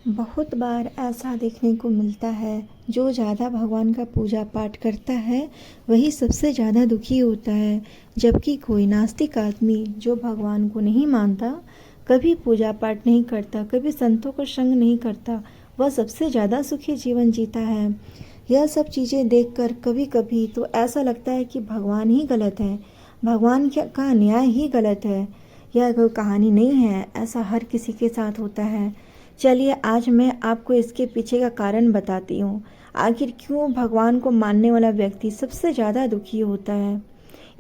बहुत बार ऐसा देखने को मिलता है, जो ज़्यादा भगवान का पूजा पाठ करता है वही सबसे ज़्यादा दुखी होता है। जबकि कोई नास्तिक आदमी जो भगवान को नहीं मानता, कभी पूजा पाठ नहीं करता, कभी संतों का संग नहीं करता, वह सबसे ज़्यादा सुखी जीवन जीता है। यह सब चीज़ें देखकर कभी कभी तो ऐसा लगता है कि भगवान ही गलत है, भगवान का न्याय ही गलत है। यह कोई कहानी नहीं है, ऐसा हर किसी के साथ होता है। चलिए आज मैं आपको इसके पीछे का कारण बताती हूँ। आखिर क्यों भगवान को मानने वाला व्यक्ति सबसे ज़्यादा दुखी होता है।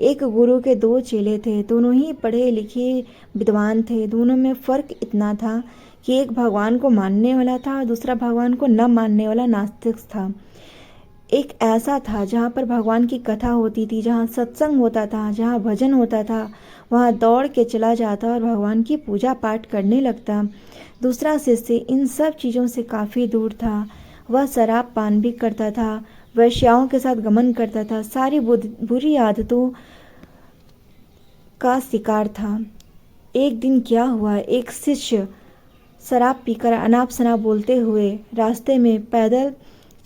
एक गुरु के दो चेले थे, दोनों ही पढ़े लिखे विद्वान थे। दोनों में फ़र्क इतना था कि एक भगवान को मानने वाला था, दूसरा भगवान को न मानने वाला नास्तिक था। एक ऐसा था जहाँ पर भगवान की कथा होती थी, जहाँ सत्संग होता था, जहाँ भजन होता था, वहाँ दौड़ के चला जाता और भगवान की पूजा पाठ करने लगता। दूसरा शिष्य इन सब चीज़ों से काफ़ी दूर था। वह शराब पान भी करता था, वेश्याओं के साथ गमन करता था, सारी बुरी आदतों का शिकार था। एक दिन क्या हुआ, एक शिष्य शराब पीकर अनाप शनाप बोलते हुए रास्ते में पैदल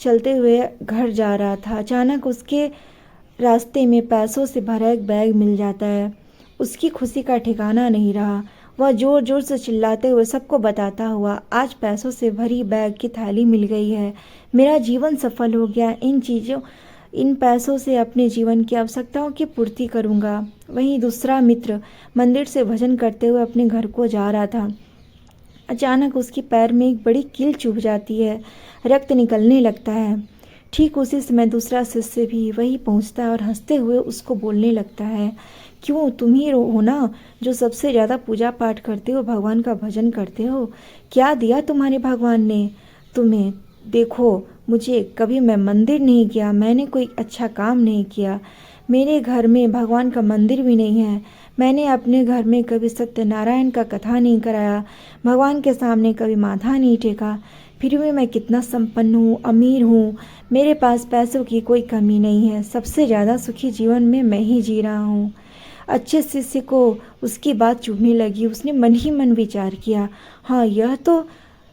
चलते हुए घर जा रहा था। अचानक उसके रास्ते में पैसों से भरा एक बैग मिल जाता है। उसकी खुशी का ठिकाना नहीं रहा। वह जोर जोर से चिल्लाते हुए सबको बताता हुआ, आज पैसों से भरी बैग की थैली मिल गई है, मेरा जीवन सफल हो गया। इन पैसों से अपने जीवन की आवश्यकताओं की पूर्ति करूँगा। वहीं दूसरा मित्र मंदिर से भजन करते हुए अपने घर को जा रहा था। अचानक उसके पैर में एक बड़ी कील चुभ जाती है, रक्त निकलने लगता है। ठीक उसी समय दूसरा शिष्य भी वहीं पहुंचता है और हंसते हुए उसको बोलने लगता है, क्यों, तुम ही हो ना जो सबसे ज़्यादा पूजा पाठ करते हो, भगवान का भजन करते हो। क्या दिया तुम्हारे भगवान ने तुम्हें? देखो मुझे, कभी मैं मंदिर नहीं गया, मैंने कोई अच्छा काम नहीं किया, मेरे घर में भगवान का मंदिर भी नहीं है, मैंने अपने घर में कभी सत्यनारायण का कथा नहीं कराया, भगवान के सामने कभी माथा नहीं टेका, फिर भी मैं कितना संपन्न हूँ, अमीर हूँ, मेरे पास पैसों की कोई कमी नहीं है, सबसे ज़्यादा सुखी जीवन में मैं ही जी रहा हूँ। अच्छे शिष्य को उसकी बात चुभने लगी। उसने मन ही मन विचार किया, हाँ यह तो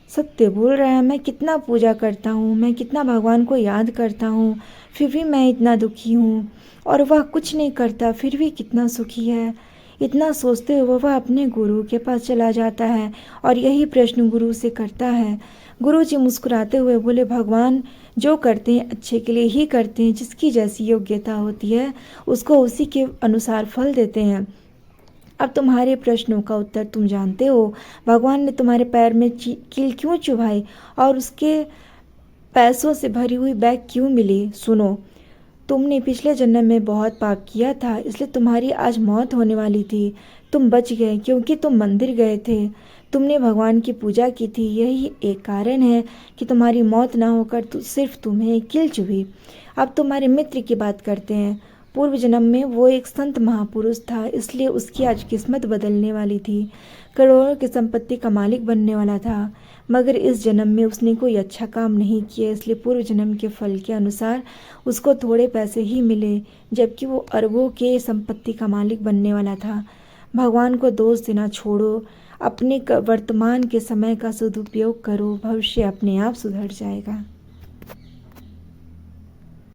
सत्य बोल रहा है, मैं कितना पूजा करता हूँ, मैं कितना भगवान को याद करता हूँ, फिर भी मैं इतना दुखी हूँ, और वह कुछ नहीं करता फिर भी कितना सुखी है। इतना सोचते हुए वह अपने गुरु के पास चला जाता है और यही प्रश्न गुरु से करता है। गुरु जी मुस्कुराते हुए बोले, भगवान जो करते हैं अच्छे के लिए ही करते हैं, जिसकी जैसी योग्यता होती है उसको उसी के अनुसार फल देते हैं। अब तुम्हारे प्रश्नों का उत्तर तुम जानते हो, भगवान ने तुम्हारे पैर में कील क्यों चुभाई और उसके पैसों से भरी हुई बैग क्यों मिली। सुनो, तुमने पिछले जन्म में बहुत पाप किया था, इसलिए तुम्हारी आज मौत होने वाली थी। तुम बच गए क्योंकि तुम मंदिर गए थे, तुमने भगवान की पूजा की थी। यही एक कारण है कि तुम्हारी मौत ना होकर सिर्फ तुम्हें कील चुभी। अब तुम्हारे मित्र की बात करते हैं। पूर्व जन्म में वो एक संत महापुरुष था, इसलिए उसकी आज किस्मत बदलने वाली थी। करोड़ों की संपत्ति का मालिक बनने वाला था, मगर इस जन्म में उसने कोई अच्छा काम नहीं किया, इसलिए पूर्व जन्म के फल के अनुसार उसको थोड़े पैसे ही मिले, जबकि वो अरबों के संपत्ति का मालिक बनने वाला था। भगवान को दोष देना छोड़ो, अपने वर्तमान के समय का सदुपयोग करो, भविष्य अपने आप सुधर जाएगा।